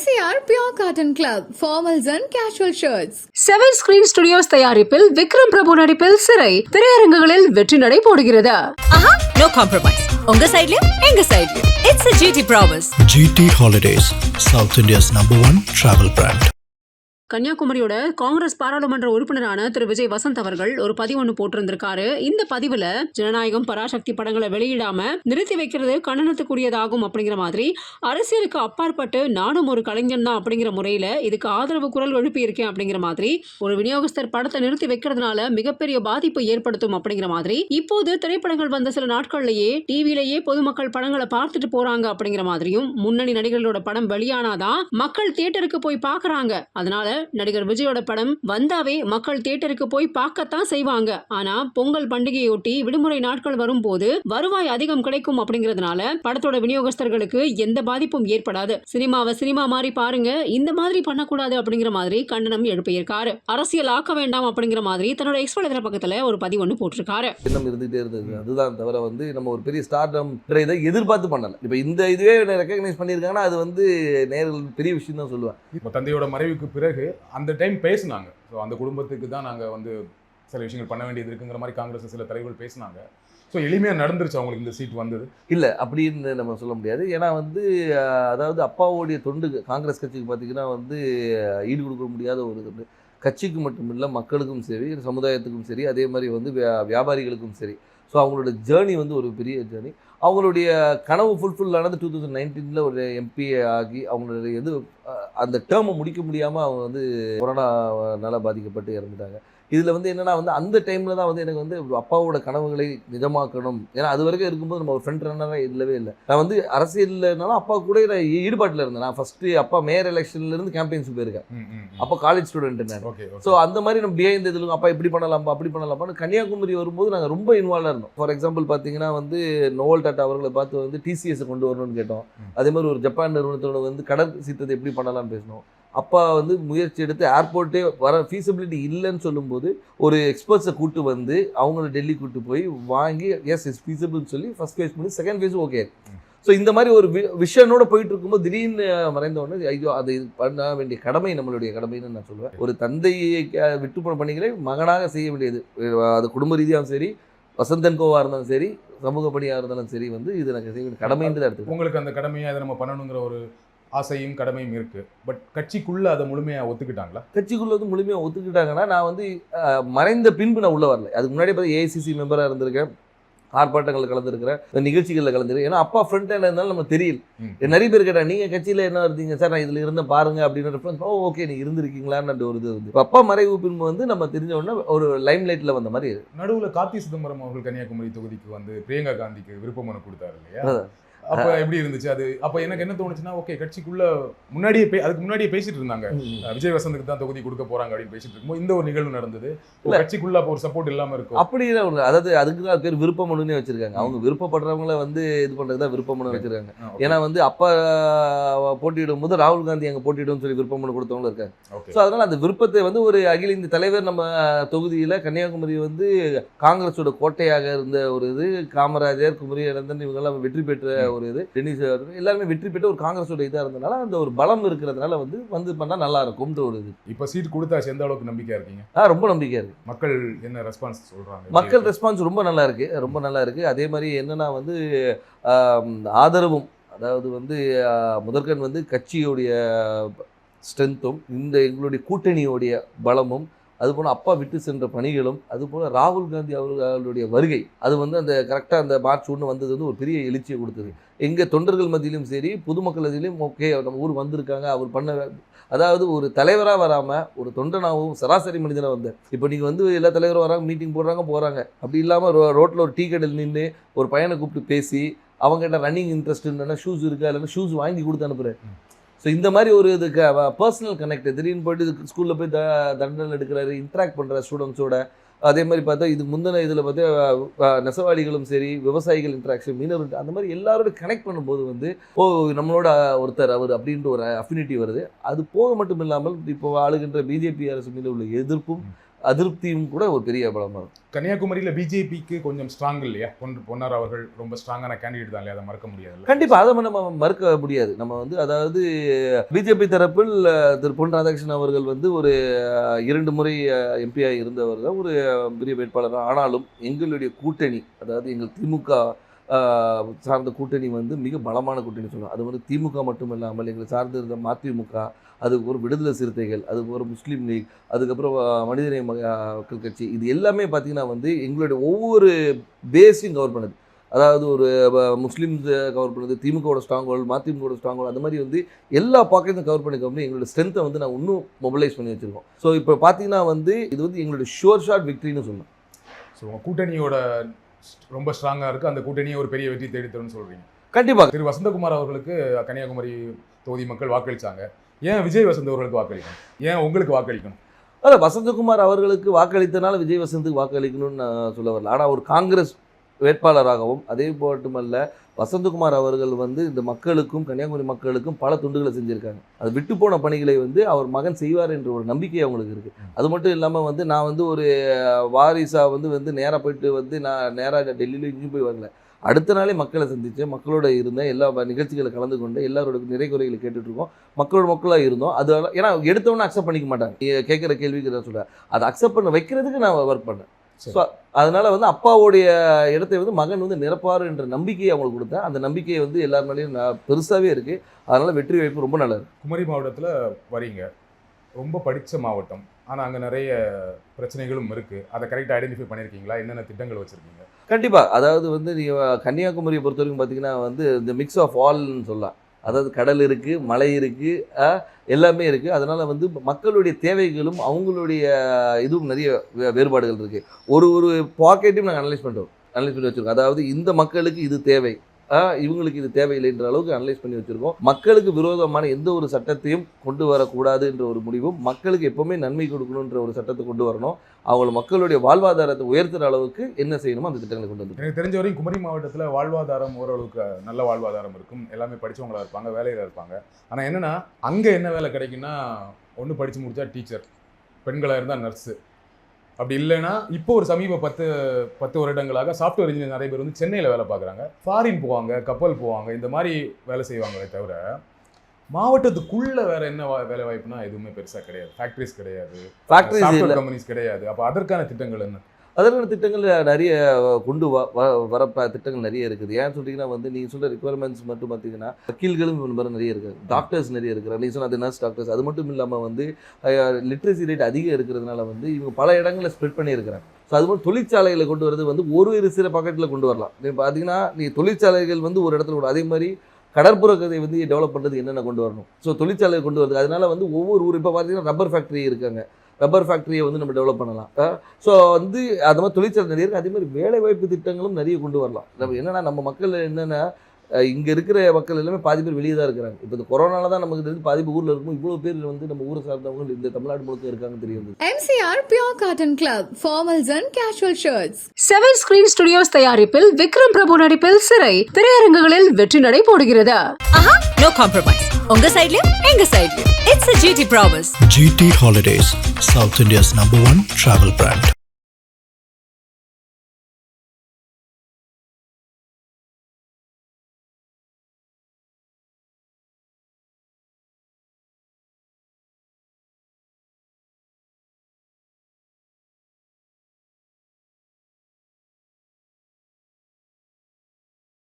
MCR Pure Cotton Club, formals and casual shirts. 7 Screen Studios தயாரிப்பில் விக்ரம் பிரபு நடிப்பில் சிறை திரையரங்குகளில் வெற்றி நடை போடுகிறது. No compromise. உங்க சைடுலயும் எங்க சைடுலயும். It's a GT promise. GT Holidays, South India's #1 travel brand. கன்னியாகுமரியோட Congress பாராளுமன்ற உறுப்பினரான திரு விஜய் வசந்த் அவர்கள் ஒரு பதிவு ஒன்று போட்டிருந்திருக்காரு. இந்த பதிவுல ஜனநாயகம் பராசக்தி படங்களை வெளியிடாம நிறுத்தி வைக்கிறது கண்டனத்துக்குரியதாகும் அப்படிங்கிற மாதிரி அரசியலுக்கு அப்பாற்பட்டு நானும் ஒரு கலைஞன் தான் அப்படிங்கிற முறையில இதுக்கு ஆதரவு குரல் எழுப்பி இருக்கேன் அப்படிங்கிற மாதிரி ஒரு விநியோகஸ்தர் படத்தை நிறுத்தி வைக்கிறதுனால மிகப்பெரிய பாதிப்பு ஏற்படுத்தும் அப்படிங்கிற மாதிரி இப்போது திரைப்படங்கள் வந்த சில நாட்கள்லயே டிவிலேயே பொதுமக்கள் படங்களை பார்த்துட்டு போறாங்க அப்படிங்கிற மாதிரியும் முன்னணி நடிகர்களோட படம் வெளியானாதான் மக்கள் தியேட்டருக்கு போய் பாக்குறாங்க. அதனால நடிகர் விஜயோட படம் வந்தாவே மக்கள் தியேட்டருக்கு போய் பார்க்கத்தான் செய்வாங்க. ஆனா பொங்கல் பண்டிகையொட்டி விடுமுறை நாட்கள் வரும்போது வருவாய் அதிகம் கிடைக்கும் அப்படிங்கறதுனால படத்தோட விநியோகஸ்தர்களுக்கு எந்த பாதிப்பும் ஏற்படாது. சினிமாவை சினிமா மாதிரி பாருங்க, இந்த மாதிரி பண்ணக்கூடாது அப்படிங்கிற மாதிரி கண்டனம் எழுப்பியிருக்காரு. அரசியல் ஆக்க வேண்டாம் அப்படிங்கிற மாதிரி தன்னோட எக்ஸ்போல பக்கத்துல ஒரு பதிவு ஒன்று போட்டிருக்காரு. இருந்துகிட்டே இருந்தது. அதுதான் தவிர நம்ம ஒரு பெரிய ஸ்டார்டம் இதை எதிர்பார்த்து பண்ணல. இப்ப இந்த இதுவே ரெகக்னைஸ் பண்ணியிருக்காங்கன்னா அது நேரில் பெரிய விஷயம் தான் சொல்லுவேன். இப்போ தந்தையோட மறைவுக்கு பிறகு அந்த டைம் பேசினாங்க. ஸோ அந்த குடும்பத்துக்கு தான் நாங்கள் சில விஷயங்கள் பண்ண வேண்டியது இருக்குங்கிற மாதிரி காங்கிரஸ் சில தலைவர்கள் பேசினாங்க. ஸோ எளிமையாக நடந்துருச்சு அவங்களுக்கு இந்த சீட் வந்தது இல்லை அப்படின்னு நம்ம சொல்ல முடியாது. ஏன்னா அதாவது அப்பாவோடைய தொண்டு காங்கிரஸ் கட்சிக்கு பார்த்தீங்கன்னா ஈடு கொடுக்க முடியாத ஒரு தொண்டு. கட்சிக்கு மட்டும் இல்லை, மக்களுக்கும் சரி, சமுதாயத்துக்கும் சரி, அதே மாதிரி வியாபாரிகளுக்கும் சரி. ஸோ அவங்களோட ஜேர்னி ஒரு பெரிய ஜேர்னி. அவங்களுடைய கனவு ஃபுல்ஃபில் ஆனது 2019 ஒரு எம்பி ஆகி அவங்களுடைய அந்த டேர்மை முடிக்க முடியாமல் அவங்க கொரோனானால பாதிக்கப்பட்டு இறந்துட்டாங்க. இதில் என்னென்னா அந்த டைமில் தான் எனக்கு அப்பாவோட கனவுகளை நிஜமாக்கணும். ஏன்னா அது வரைக்கும் இருக்கும்போது நம்ம ஒரு ஃப்ரெண்ட் ரன்னராக இல்லவே இல்லை. நான் அரசியல்னாலும் அப்பா கூட நான் ஈடுபாட்டில் இருந்தேன். நான் ஃபஸ்ட்டு அப்பா மேயர் எலெக்ஷன்லேருந்து கேம்பெயின்ஸ் போயிருக்கேன். அப்போ காலேஜ் ஸ்டூடெண்ட் நான். ஸோ அந்த மாதிரி நம்ம பிஹைண்ட் இதில் அப்பா இப்படி பண்ணலாம்ப்பா அப்படி பண்ணலாம்ப்பான்னு கன்னியாகுமரி வரும்போது நாங்கள் ரொம்ப இன்வால்வாக இருந்தோம். ஃபார் எக்ஸாம்பிள் பார்த்தீங்கன்னா நோவல் டாட்டா அவர்களை பார்த்து டிசிஎஸ் கொண்டு வரணும்னு கேட்டோம். அதே மாதிரி ஒரு ஜப்பான் நிறுவனத்தோட கடல் சீற்றத்தை எப்படி பண்ணலாம்னு பேசினோம். அப்பா முயற்சி எடுத்து ஏர்போர்ட்டே வர ஃபீஸிபிலிட்டி இல்லைன்னு சொல்லும்போது ஒரு எக்ஸ்பர்ட்ஸை கூட்டு அவங்கள டெல்லி கூட்டு போய் வாங்கி எஸ் இஸ் ஃபீஸிபிள்னு சொல்லி ஃபர்ஸ்ட் ஃபேஸ் பண்ணி செகண்ட் ஃபேஸ் ஓகே. ஸோ இந்த மாதிரி ஒரு விஷனோட போயிட்டு இருக்கும்போது திடீர்னு மறைந்த உடனே ஐயோ அது பண்ண வேண்டிய கடமை நம்மளுடைய கடமைன்னு நான் சொல்லுவேன். ஒரு தந்தையை விட்டு போன பணிகளை மகனாக செய்ய வேண்டியது. அது குடும்ப ரீதியாகவும் சரி, வசந்தன் கோவாக இருந்தாலும் சரி, சமூக பணியாக இருந்தாலும் சரி இது எனக்கு செய்ய வேண்டிய கடமைன்னு தான் எடுத்து உங்களுக்கு அந்த கடமையை அதை நம்ம பண்ணணுங்கிற ஒரு ஆசையும் கடமையும் இருக்கு. பட் கட்சிக்குள்ள அதை முழுமையாக ஒத்துக்கிட்டாங்களா? கட்சிக்குள்ள முழுமையாக ஒத்துக்கிட்டாங்கன்னா நான் மறைந்த பின்பு நான் உள்ள வரல. அதுக்கு முன்னாடி பார்த்து ஏஐசிசி மெம்பராக இருந்திருக்கேன், ஆர்ப்பாட்டங்களில் கலந்துருக்கிறேன், நிகழ்ச்சிகளில் கலந்துருக்கேன். ஏன்னா அப்பா ஃப்ரெண்ட் இருந்தாலும் நமக்கு தெரியல. நிறைய பேர் கேட்டாங்க நீங்கள் கட்சியில் என்ன இருந்தீங்க சார், நான் இதில் இருந்தேன் பாருங்க அப்படின்னு ரெஃபரன்ஸ். ஓகே நீ இருந்திருக்கீங்களான்னு ஒரு இது அப்பா மறைவு பின்பு நம்ம தெரிஞ்ச உடனே ஒரு லைம் லைட்டில் வந்த மாதிரி. நடுவில் கார்த்தி சிதம்பரம் அவர்கள் கன்னியாகுமரி தொகுதிக்கு பிரியங்கா காந்திக்கு விருப்ப மனு கொடுத்தாரு இல்லையா? அப்ப எப்படி இருந்துச்சு அது? அப்ப எனக்கு என்ன தோணுச்சுன்னா, ஓகே கட்சிக்குள்ள அதுக்கு முன்னாடியே பேசிட்டு இருந்தாங்க, விஜய் வசந்துக்கு தான் தொகுதி கொடுக்க போறாங்க அப்படின்னு பேசிட்டு இருக்கும்போது இந்த ஒரு நிகழ்வு நடந்தது. கட்சிக்குள்ள அப்போ ஒரு சப்போர்ட் இல்லாம இருக்கும். அப்படி அதாவது அதுக்கு தான் பேர் விருப்ப மனுன்னு வச்சிருக்காங்க. அவங்க விருப்பப்படுறவங்கள இது பண்றதுதான் விருப்ப மனு வச்சிருக்காங்க. ஏன்னா அப்பா போட்டியிடும் போது ராகுல் காந்தி அங்க போட்டியிடும் சொல்லி விருப்ப மனு கொடுத்தவங்களும் இருக்காங்க. ஸோ அதனால அந்த விருப்பத்தை ஒரு அகில இந்த தலைவர் நம்ம தொகுதியில கன்னியாகுமரி காங்கிரஸோட கோட்டையாக இருந்த ஒரு காமராஜர், குமரி இழந்தன் இவங்கெல்லாம் வெற்றி பெற்ற ஒரு டென்னிஸ் எல்லாருமே வெற்றி பெற்று ஒரு காங்கிரஸோட இதாக இருந்தனால அந்த ஒரு பலம் இருக்கிறதுனால பண்ணா நல்லா இருக்கும். ஒரு இப்போ சீட் கொடுத்தாச்சு, எந்த அளவுக்கு நம்பிக்கையா இருக்கீங்க? ரொம்ப நம்பிக்கையா இருக்கு. மக்கள் என்ன ரெஸ்பான்ஸ் சொல்றாங்க? மக்கள் ரெஸ்பான்ஸ் ரொம்ப நல்லா இருக்கு, ரொம்ப நல்லா இருக்கு. அதே மாதிரி என்னன்னா ஆதரவும், அதாவது முதற்கண் கட்சியோடைய ஸ்ட்ரென்த்தும் எங்களுடைய கூட்டணியோடைய பலமும், அதுபோல் அப்பா விட்டு சென்ற பணிகளும், அதுபோல் ராகுல் காந்தி அவர்களுடைய வருகை அந்த கரெக்டாக அந்த மார்ச் 1 வந்தது ஒரு பெரிய எழுச்சியை கொடுத்தது. எங்கள் தொண்டர்கள் மத்தியிலும் சரி, பொதுமக்கள் மத்தியிலும் ஓகே நம்ம ஊர் வந்திருக்காங்க, அவர் பண்ண அதாவது ஒரு தலைவராக வராமல் ஒரு தொண்டனாகவும் சராசரி மனிதனாக வந்தார். இப்போ நீங்கள் எல்லா தலைவரும் வராங்க, மீட்டிங் போடுறாங்க. அப்படி இல்லாமல் ரோட்டில் ஒரு டீ கடையில் நின்று ஒரு பையனை கூப்பிட்டு பேசி அவங்ககிட்ட ரன்னிங் இன்ட்ரெஸ்ட் இல்லைன்னா ஷூஸ் இருக்கா இல்லைன்னா ஷூஸ் வாங்கி கொடுத்து அனுப்புகிறேன். ஸோ இந்த மாதிரி ஒரு பர்சனல் கனெக்ட், திடீர்னு போய்ட்டு ஸ்கூலில் போய் தண்டனை எடுக்கிறாரு, இன்ட்ராக்ட் பண்ணுற ஸ்டூடெண்ட்ஸோட. அதே மாதிரி பார்த்தா இதுக்கு முந்தின இதில் பார்த்தா நெசவாளிகளும் சரி, விவசாயிகள் இன்ட்ராக்ஷன், மீனவர், அந்த மாதிரி எல்லாரோட கனெக்ட் பண்ணும்போது நம்மளோட ஒருத்தர் அவர் அப்படின்ற ஒரு அஃபினிட்டி வருது. அது போக மட்டும் இல்லாமல் இப்போ ஆளுகின்ற பிஜேபி அரசு மீது உள்ள எதிர்ப்பும் அதிருப்தியும் கூட ஒரு பெரிய பலமாக இருக்கும். கன்னியாகுமரியில் பிஜேபிக்கு கொஞ்சம் ஸ்ட்ராங் இல்லையா? பொன்னார் அவர்கள் ரொம்ப ஸ்ட்ராங்கான கேண்டிடேட் தான் இல்லையா? அதை மறக்க முடியாது. கண்டிப்பாக அதை நம்ம மறுக்க முடியாது. நம்ம வந்து அதாவது பிஜேபி தரப்பில் திரு பொன் ராதாகிருஷ்ணன் அவர்கள் வந்து ஒரு 2 முறை எம்பியாக இருந்தவர் தான், ஒரு பெரிய வேட்பாளர் தான். ஆனாலும் எங்களுடைய கூட்டணி, அதாவது எங்கள் திமுக சார்ந்த கூட்டணி வந்து மிக பலமான கூட்டணி சொல்லலாம். அது வந்து திமுக மட்டும் இல்லாமல் எங்களை சார்ந்து இருந்த மதிமுக, அதுக்கு ஒரு விடுதலை சிறுத்தைகள், அதுக்கு ஒரு முஸ்லீம் லீக், அதுக்கப்புறம் மனிதநேய மக்கள் கட்சி, இது எல்லாமே பார்த்திங்கன்னா வந்து எங்களுடைய ஒவ்வொரு பேஸையும் கவர் பண்ணுது. அதாவது ஒரு முஸ்லீம்ஸ் கவர் பண்ணுது, திமுகவோட ஸ்ட்ராங் ஹோல்டு, மதிமுகவோட ஸ்ட்ராங் ஹோல்டு, அந்த மாதிரி வந்து எல்லா பாக்கெட்டும் கவர் பண்ணி எங்களோட ஸ்ட்ரென்த்தை வந்து நான் இன்னும் மொபிலைஸ் பண்ணி வச்சுருக்கோம். ஸோ இப்போ பார்த்தீங்கன்னா வந்து இது வந்து எங்களுடைய ஷோர் ஷாட் விக்ட்ரின்னு சொல்லலாம். ஸோ உங்கள் கூட்டணியோட ரொம்ப ஸ்ட்ராங்காக இருக்குது, அந்த கூட்டணியை ஒரு பெரிய வெற்றி தேடித்தரும்னு சொல்கிறீங்க. கண்டிப்பாக. திரு வசந்தகுமார் அவர்களுக்கு கன்னியாகுமரி தொகுதி மக்கள் வாக்களித்தாங்க. ஏன் விஜய் வசந்த் அவர்களுக்கு வாக்களிக்கணும்? ஏன் உங்களுக்கு வாக்களிக்கணும்? அதான் வசந்தகுமார் அவர்களுக்கு வாக்களித்தனால விஜய் வசந்துக்கு வாக்களிக்கணும்னு நான் சொல்ல வரல. ஆனால் ஒரு காங்கிரஸ் வேட்பாளராகவும் அதே மட்டுமல்ல வசந்தகுமார் அவர்கள் வந்து இந்த மக்களுக்கும் கன்னியாகுமரி மக்களுக்கும் பல துண்டுகளை செஞ்சுருக்காங்க. அது விட்டு போன பணிகளை வந்து அவர் மகன் செய்வார் என்ற ஒரு நம்பிக்கை அவங்களுக்கு இருக்குது. அது மட்டும் இல்லாமல் வந்து நான் வந்து ஒரு வாரிசாக வந்து நேராக போயிட்டு வந்து நான் நேராக டெல்லியில் இங்கேயும் போய் வரல. அடுத்த நாளே மக்களை சந்தித்தேன், மக்களோட இருந்தேன், எல்லா நிகழ்ச்சிகளை கலந்து கொண்டு எல்லாரோட நிறை குறைகளை கேட்டுட்ருக்கோம், மக்களாக இருந்தோம். அது ஏன்னா எடுத்தவொன்னே அக்செப்ட் பண்ணிக்க மாட்டாங்க. கேட்குற கேள்விக்கு நான் சொல்கிறேன், அதை அக்செப்ட் பண்ண வைக்கிறதுக்கு நான் ஒர்க் பண்ணேன். ஸோ அதனால் வந்து அப்பாவுடைய இடத்தை வந்து மகன் வந்து நிரப்பார் என்ற நம்பிக்கையை அவங்களுக்கு கொடுத்தேன். அந்த நம்பிக்கையை வந்து எல்லார் மேலேயும் பெருசாகவே இருக்குது. அதனால் வெற்றி வாய்ப்பு ரொம்ப நல்லா இருக்குது. குமரி மாவட்டத்தில் வரீங்க, ரொம்ப படித்த மாவட்டம், ஆனால் அங்கே நிறைய பிரச்சனைகளும் இருக்குது. அதை கரெக்டாக ஐடென்டிஃபை பண்ணியிருக்கீங்களா? என்னென்ன திட்டங்கள் வச்சுருக்கீங்க? கண்டிப்பாக. அதாவது வந்து நீங்கள் கன்னியாகுமரியை பொறுத்த வரைக்கும் பார்த்தீங்கன்னா வந்து இந்த மிக்ஸ் ஆஃப் ஆல்னு சொல்லலாம். அதாவது கடல் இருக்குது, மலை இருக்குது, எல்லாமே இருக்குது. அதனால் வந்து மக்களுடைய தேவைகளும் அவங்களுடைய இதுவும் நிறைய வேறுபாடுகள் இருக்குது. ஒரு பாக்கெட்டையும் நாங்கள் அனலைஸ் பண்ணி வச்சுருக்கோம். அதாவது இந்த மக்களுக்கு இது தேவை, இவங்களுக்கு இது தேவையில்லைன்ற அளவுக்கு அனலைஸ் பண்ணி வச்சுருக்கோம். மக்களுக்கு விரோதமான எந்த ஒரு சட்டத்தையும் கொண்டு வரக்கூடாது என்ற ஒரு முடிவும், மக்களுக்கு எப்போவுமே நன்மை கொடுக்கணுன்ற ஒரு சட்டத்தை கொண்டு வரணும். அவங்கள மக்களுடைய வாழ்வாதாரத்தை உயர்த்துகிற அளவுக்கு என்ன செய்யணுமோ அந்த திட்டங்களை கொண்டு வந்து. எனக்கு தெரிஞ்ச வரைக்கும் குமரி மாவட்டத்தில் வாழ்வாதாரம் ஓரளவுக்கு நல்ல வாழ்வாதாரம் இருக்கும். எல்லாமே படித்தவங்களாக இருப்பாங்க, வேலையில் இருப்பாங்க. ஆனால் என்னென்னா அங்கே என்ன வேலை கிடைக்குன்னா, ஒன்று படித்து முடித்தா டீச்சர், பெண்களாக இருந்தால் நர்ஸு, அப்படி இல்லைன்னா இப்போ ஒரு சமீப 10 வருடங்களாக சாஃப்ட்வேர் இன்ஜினியர் நிறைய பேர் வந்து சென்னையில் வேலை பார்க்குறாங்க, ஃபாரின் போவாங்க, கப்பல் போவாங்க, இந்த மாதிரி வேலை செய்வாங்களே தவிர மாவட்டத்துக்குள்ள வேற என்ன வேலை வாய்ப்புனா எதுவுமே பெருசாக கிடையாது. ஃபேக்ட்ரிஸ் கிடையாது, சாஃப்ட்வேர் கம்பெனிஸ் கிடையாது. அப்போ அதற்கான திட்டங்கள் என்ன? அதற்கான திட்டங்கள் நிறைய கொண்டு வர திட்டங்கள் நிறைய இருக்குது. ஏன்னு சொல்லிங்கன்னா வந்து நீங்கள் சொல்கிற ரிக்குவயர்மெண்ட்ஸ் மட்டும் பார்த்தீங்கன்னா வக்கீல்களும் நிறைய இருக்குது, டாக்டர்ஸ் நிறைய இருக்கிறாங்க. நீங்கள் சொன்ன அது நர்ஸ் டாக்டர்ஸ். அது மட்டும் இல்லாமல் வந்து லிட்ரஸி ரேட் அதிகம் இருக்கிறதுனால வந்து இவங்க பல இடங்களில் ஸ்ப்ரெட் பண்ணியிருக்கிறாங்க. ஸோ அது மாதிரி தொழிற்சாலைகளை கொண்டு வரது வந்து ஒரு சில பாக்கெட்டில் கொண்டு வரலாம். நீங்கள் பார்த்தீங்கன்னா நீங்கள் தொழிற்சாலைகள் வந்து ஒரு இடத்துல கூட, அதே மாதிரி கடற்புற கதை வந்து டெவலப் பண்ணுறது என்னென்ன கொண்டு வரணும். ஸோ தொழிற்சாலையை கொண்டு வரது. அதனால வந்து ஒவ்வொரு ஊர் இப்போ பார்த்தீங்கன்னா ரப்பர் ஃபேக்ட்ரி இருக்காங்க, ரப்பர் ஃபேக்ட்ரியை வந்து நம்ம டெவலப் பண்ணலாம். ஸோ வந்து அது மாதிரி தொழிற்சாலை நிறைய இருக்குது. அதே மாதிரி வேலைவாய்ப்பு திட்டங்களும் நிறைய கொண்டு வரலாம். நம்ம என்னென்னா நம்ம மக்கள் என்னென்னா இங்கே இருக்கிற மக்கள் எல்லாமே பாதி பேர் வெளியே தான் இருக்கிறாங்க. இப்போ இந்த கொரோனால தான் நமக்கு தெரிஞ்சு பாதி பேர் ஊரில் இருக்கும். இவ்வளோ பேர் வந்து நம்ம ஊரை சார்ந்தவங்க இந்த தமிழ்நாடு முழுக்க இருக்காங்கன்னு தெரியும். MCR Pure Cotton Club, formals and casual shirts. 7 Screen Studios தயாரிப்பில் விக்ரம் பிரபு நடிப்பில் சிறை திரையரங்குகளில் வெற்றி நடை போடுகிறது. No compromise. உங்க சைடுலயும் எங்க சைடுலயும். It's a GT promise. GT Holidays, South India's #1 travel brand.